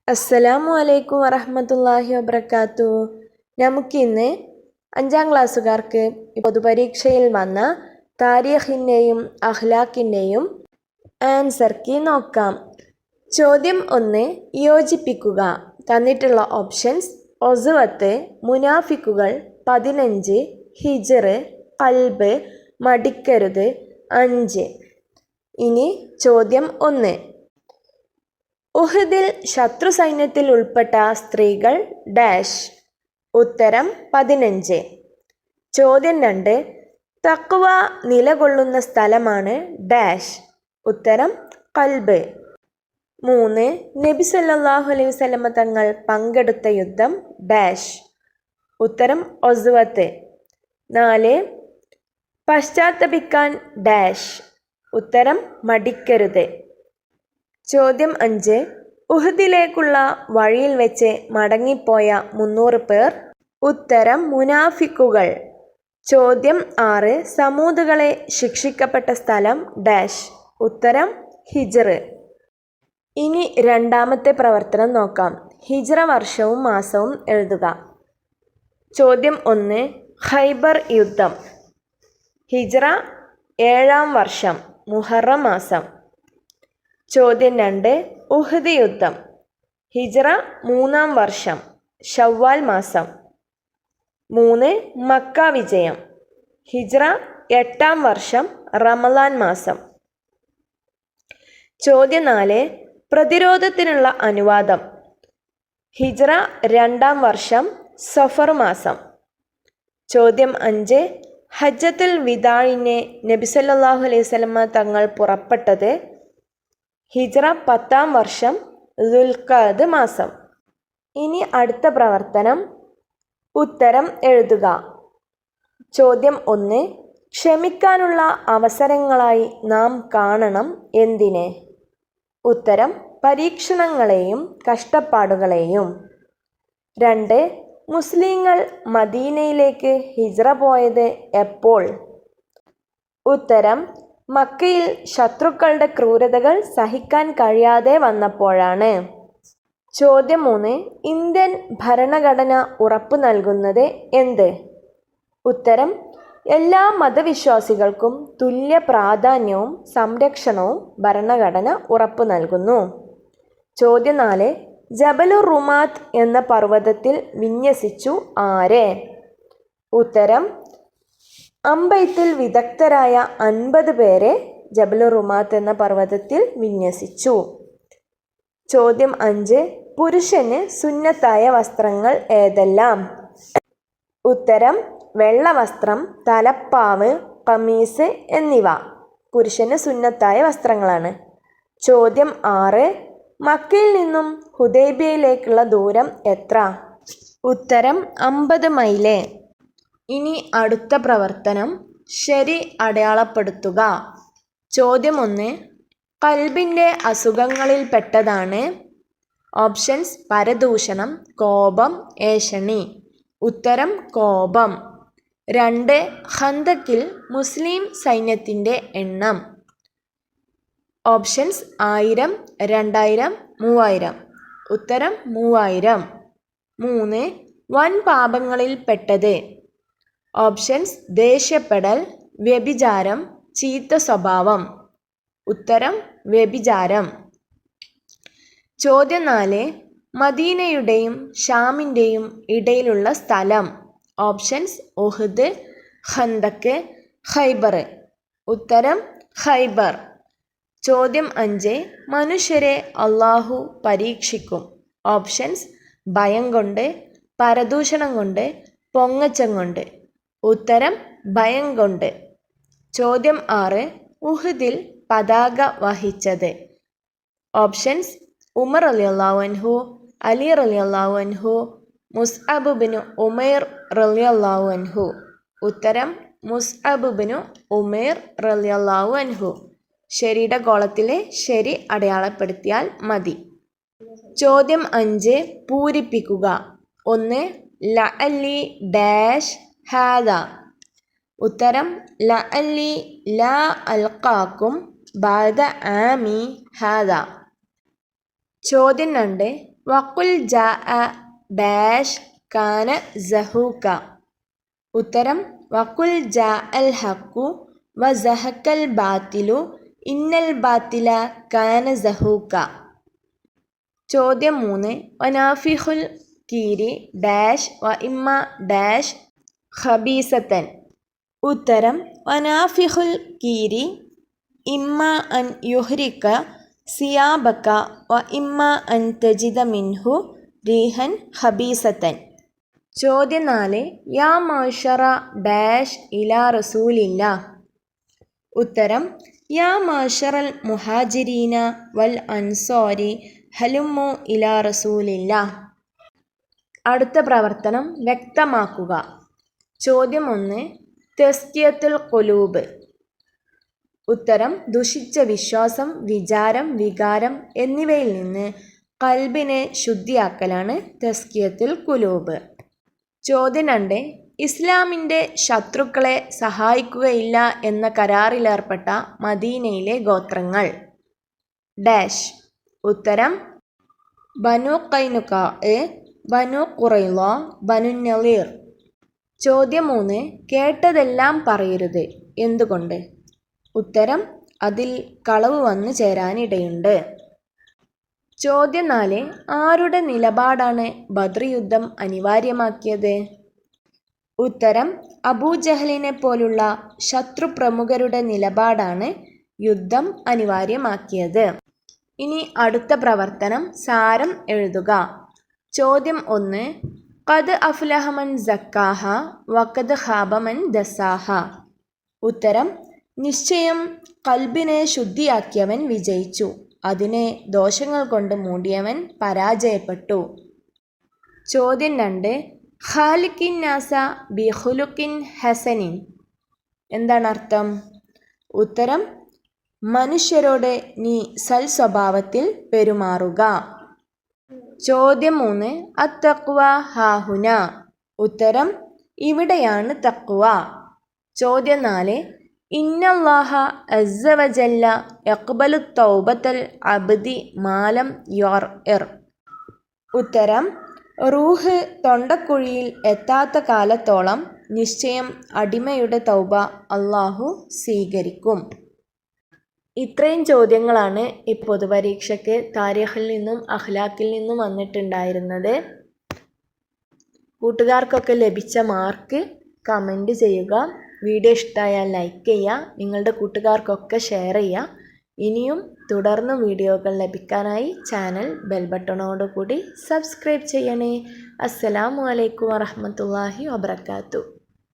അസ്സലാമു അലൈക്കും വറഹ്മത്തുള്ളാഹി വബറകാത്തു. നമുക്കിന്ന് 5ാം ക്ലാസ്സുകാർക്ക് പൊതുപരീക്ഷയിൽ വന്ന താരീഖിൻ്റെയും അഖ്ലാഖിൻ്റെയും ആൻസർ കീ നോക്കാം. ചോദ്യം 1, യോജിപ്പിക്കുക. തന്നിട്ടുള്ള ഓപ്ഷൻസ്: ഒസ്വത്ത്, മുനാഫിക്കുകൾ, 15, ഹിജ്ർ, ഖൽബ്, മടിക്കരുത്, 5. ഇനി ചോദ്യം 1. ഉഹദിൽ ശത്രു സൈന്യത്തിൽ ഉൾപ്പെട്ട സ്ത്രീകൾ ഡാഷ്. ഉത്തരം 15. ചോദ്യം 2. തഖ്വ നിലകൊള്ളുന്ന സ്ഥലമാണ് ഡാഷ്. ഉത്തരം ഖൽബ്. 3. നബി സല്ലല്ലാഹു അലൈഹി വസല്ലമ തങ്ങൾ പങ്കെടുത്ത യുദ്ധം ഡാഷ്. ഉത്തരം ഒസ്വത്ത്. 4. പശ്ചാത്തപിക്കാൻ ഡാഷ്. ഉത്തരം മടിക്കരുത്. ചോദ്യം 5. ഉഹദിലേക്കുള്ള വഴിയിൽ വെച്ച് മടങ്ങിപ്പോയ 300 പേർ. ഉത്തരം മുനാഫിക്കുകൾ. ചോദ്യം 6. സമൂദുകളെ ശിക്ഷിക്കപ്പെട്ട സ്ഥലം ഡാഷ്. ഉത്തരം ഹിജ്ർ. ഇനി രണ്ടാമത്തെ പ്രവർത്തനം നോക്കാം. ഹിജ്റ വർഷവും മാസവും എഴുതുക. ചോദ്യം 1. ഖൈബർ യുദ്ധം. ഹിജ്റ 7ാം വർഷം, മുഹറം മാസം. ചോദ്യം 2. ഉഹദ് യുദ്ധം. ഹിജ്റ 3ാം വർഷം, ശവ്വാൽ മാസം. 3. മക്ക വിജയം. ഹിജ്റ 8ാം വർഷം, റമളാൻ മാസം. ചോദ്യം 4. പ്രതിരോധത്തിനുള്ള അനുവാദം. ഹിജ്റ 2ാം വർഷം, സഫർ മാസം. ചോദ്യം 5. ഹജ്ജത്തുൽ വിദാഇന് നബി സല്ലല്ലാഹു അലൈഹി വസല്ലമ തങ്ങൾ പുറപ്പെട്ടത്. ഹിജ്റ 10ാം വർഷം, ദുൽഖഅദ് മാസം. ഇനി അടുത്ത പ്രവർത്തനം. ഉത്തരം എഴുതുക. ചോദ്യം 1. ക്ഷമിക്കാനുള്ള അവസരങ്ങളായി നാം കാണണം എന്തിനെ? ഉത്തരം പരീക്ഷണങ്ങളെയും കഷ്ടപ്പാടുകളെയും. 2. മുസ്ലിങ്ങൾ മദീനയിലേക്ക് ഹിജ്റ പോയത് എപ്പോൾ? ഉത്തരം മക്കയിൽ ശത്രുക്കളുടെ ക്രൂരതകൾ സഹിക്കാൻ കഴിയാതെ വന്നപ്പോഴാണ്. ചോദ്യം 3. ഇന്ത്യൻ ഭരണഘടന ഉറപ്പു നൽകുന്നത് എന്ത്? ഉത്തരം എല്ലാ മതവിശ്വാസികൾക്കും തുല്യ പ്രാധാന്യവും സംരക്ഷണവും ഭരണഘടന ഉറപ്പു നൽകുന്നു. ചോദ്യം 4. ജബലുർ റുമാത്ത് എന്ന പർവ്വതത്തിൽ വിന്യസിച്ചു ആരെ? ഉത്തരം അമ്പെയ്ത്തിൽ വിദഗ്ധരായ 50 പേരെ ജബലുർ റുമാത്ത് എന്ന പർവ്വതത്തിൽ വിന്യസിച്ചു. ചോദ്യം 5. പുരുഷന് സുന്നത്തായ വസ്ത്രങ്ങൾ ഏതെല്ലാം? ഉത്തരം വെള്ള വസ്ത്രം, തലപ്പാവ്, ഖമീസ് എന്നിവ പുരുഷന് സുന്നത്തായ വസ്ത്രങ്ങളാണ്. ചോദ്യം 6. മക്കയിൽ നിന്നും ഹുദൈബിയയിലേക്കുള്ള ദൂരം എത്ര? ഉത്തരം 50 മൈല്. ഇനി അടുത്ത പ്രവർത്തനം. ശരി അടയാളപ്പെടുത്തുക. ചോദ്യം 1. ഖൽബിൻ്റെ അസുഖങ്ങളിൽ പെട്ടതാണ്. ഓപ്ഷൻസ്: പരദൂഷണം, കോപം, ഏഷണി. ഉത്തരം കോപം. 2. ഖന്തക്കിൽ മുസ്ലിം സൈന്യത്തിൻ്റെ എണ്ണം. ഓപ്ഷൻസ്: 1000, 2000, 3000. ഉത്തരം 3000. 3. വൻ പാപങ്ങളിൽ പെട്ടത്. ഓപ്ഷൻസ്: ദേഷ്യപ്പെടൽ, വ്യഭിചാരം, ചീത്ത സ്വഭാവം. ഉത്തരം വ്യഭിചാരം. ചോദ്യം 4. മദീനയുടെയും ഷാമിൻ്റെയും ഇടയിലുള്ള സ്ഥലം. ഓപ്ഷൻസ്: ഉഹദ്, ഖന്തക്ക്, ഖൈബർ. ഉത്തരം ഖൈബർ. ചോദ്യം 5. മനുഷ്യരെ അല്ലാഹു പരീക്ഷിക്കും. ഓപ്ഷൻസ്: ഭയം കൊണ്ട്, പരദൂഷണം കൊണ്ട്, പൊങ്ങച്ചം കൊണ്ട്. ഉത്തരം ഭയം കൊണ്ട്. ചോദ്യം 6. ഉഹദിൽ പതാക വഹിച്ചത്. ഓപ്ഷൻസ്: ഉമർ റളിയല്ലാഹു അൻഹു, അലി റളിയല്ലാഹു അൻഹു, മുസ്അബ് ബിനു ഉമൈർ റളിയല്ലാഹു അൻഹു. ഉത്തരം മുസ്അബ് ബിനു ഉമൈർ റളിയല്ലാഹു അൻഹു. ശരിയുടെ കോളത്തിലെ ശരി അടയാളപ്പെടുത്തിയാൽ മതി. ചോദ്യം 5 പൂരിപ്പിക്കുക. 1. ലഅല്ലി ഡാഷ് ഹാദ. ഉത്തരം ലഅല്ലി ലാ അൽഖാക്കും ബഅദ ആമി ഹാദ. ചോദ്യം 2. വഖുൽ ജാഅ ഡാഷ് കാന സഹൂക. ഉത്തരം വഖുൽ ജാഅൽ ഹഖു വസഹക്കൽ ബാത്തിലു ഇന്നൽ ബാത്തില കാന സഹൂക. ചോദ്യം 3. വനാഫിഖുൽ കീരി ഡാഷ് വ ഇമ്മ ഡാഷ് ഖബീസത്തൻ. ഉത്തരം വനാഫിഖുൽ കീരി ഇമ്മ അൻ യുഹ്രിക സിയാബക വ ഇമ്മ അൻ തജിദ മിൻഹു റീഹൻ ഖബീസത്തൻ. ചോദ്യം 4. യാ മാശറ ഡാഷ് ഇലാ റസൂലില്ലാ. ഉത്തരം യാ മാശറൽ മുഹാജിരീന വൽ അൻസാരി ഹലുമ്മു ഇലാ റസൂലില്ലാ. അടുത്ത പ്രവർത്തനം വ്യക്തമാക്കുക. ചോദ്യം 1. തസ്കിയത്തുൽ ഖുലൂബ്. ഉത്തരം ദുഷിച്ച വിശ്വാസം, വിചാരം, വികാരം എന്നിവയിൽ നിന്ന് ഖൽബിനെ ശുദ്ധിയാക്കലാണ് തസ്കിയത്തുൽ ഖുലൂബ്. ചോദ്യം 2. ഇസ്ലാമിൻ്റെ ശത്രുക്കളെ സഹായിക്കുകയില്ല എന്ന കരാറിലേർപ്പെട്ട മദീനയിലെ ഗോത്രങ്ങൾ ഡാഷ്. ഉത്തരം ബനു ഖൈനുഖാഅ്, ബനു ഖുറൈള, ബനു നളീർ. ചോദ്യം 3. കേട്ടതെല്ലാം പറയരുത്. എന്തുകൊണ്ട്? ഉത്തരം അതിൽ കളവ് വന്നു ചേരാനിടയുണ്ട്. ചോദ്യം 4. ആരുടെ നിലപാടാണ് ബദ്ർ യുദ്ധം അനിവാര്യമാക്കിയത്? ഉത്തരം അബൂജഹലിനെ പോലുള്ള ശത്രുപ്രമുഖരുടെ നിലപാടാണ് യുദ്ധം അനിവാര്യമാക്കിയത്. ഇനി അടുത്ത പ്രവർത്തനം സാരം എഴുതുക. ചോദ്യം 1. ഖദ് അഫ്ലഹ മൻ സക്കാഹ വഖദ് ഖാബ മൻ ദസാഹ. ഉത്തരം നിശ്ചയം ഖൽബിനെ ശുദ്ധിയാക്കിയവൻ വിജയിച്ചു, അതിനെ ദോഷങ്ങൾ കൊണ്ട് മൂടിയവൻ പരാജയപ്പെട്ടു. ചോദ്യം 2. ഖാലിഖിൻ നാസ ബി ഖുലുഖിൻ ഹസനിൻ. എന്താണ് അർത്ഥം? ഉത്തരം മനുഷ്യരോട് നീ സൽസ്വഭാവത്തിൽ പെരുമാറുക. ചോദ്യം 3. അത്തഖ്വ ഹാഹുന. ഉത്തരം ഇവിടെയാണ് തഖ്വ. ചോദ്യം 4. ഇന്നല്ലാഹ അസ്സ വജല്ല യഖ്ബലു തൗബത്തൽ അബ്ദി മാലം യുർഇർ. ഉത്തരം റൂഹ് തൊണ്ടക്കുഴിയിൽ എത്താത്ത കാലത്തോളം നിശ്ചയം അടിമയുടെ തൗബ അല്ലാഹു സ്വീകരിക്കും. ഇത്രയും ചോദ്യങ്ങളാണ് ഈ പൊതുപരീക്ഷയ്ക്ക് താരീഖിൽ നിന്നും അഖ്ലാഖിൽ നിന്നും വന്നിട്ടുണ്ടായിരുന്നത്. കൂട്ടുകാർക്കൊക്കെ ലഭിച്ച മാർക്ക് കമൻറ്റ് ചെയ്യുക. വീഡിയോ ഇഷ്ടമായാൽ ലൈക്ക് ചെയ്യുക. നിങ്ങളുടെ കൂട്ടുകാർക്കൊക്കെ ഷെയർ ചെയ്യുക. ഇനിയും തുടർന്ന് വീഡിയോകൾ ലഭിക്കാനായി ചാനൽ ബെൽ ബട്ടണോടുകൂടി സബ്സ്ക്രൈബ് ചെയ്യണേ. അസ്സലാമു അലൈക്കും വറഹ്മത്തുള്ളാഹി വബറകാതുഹു.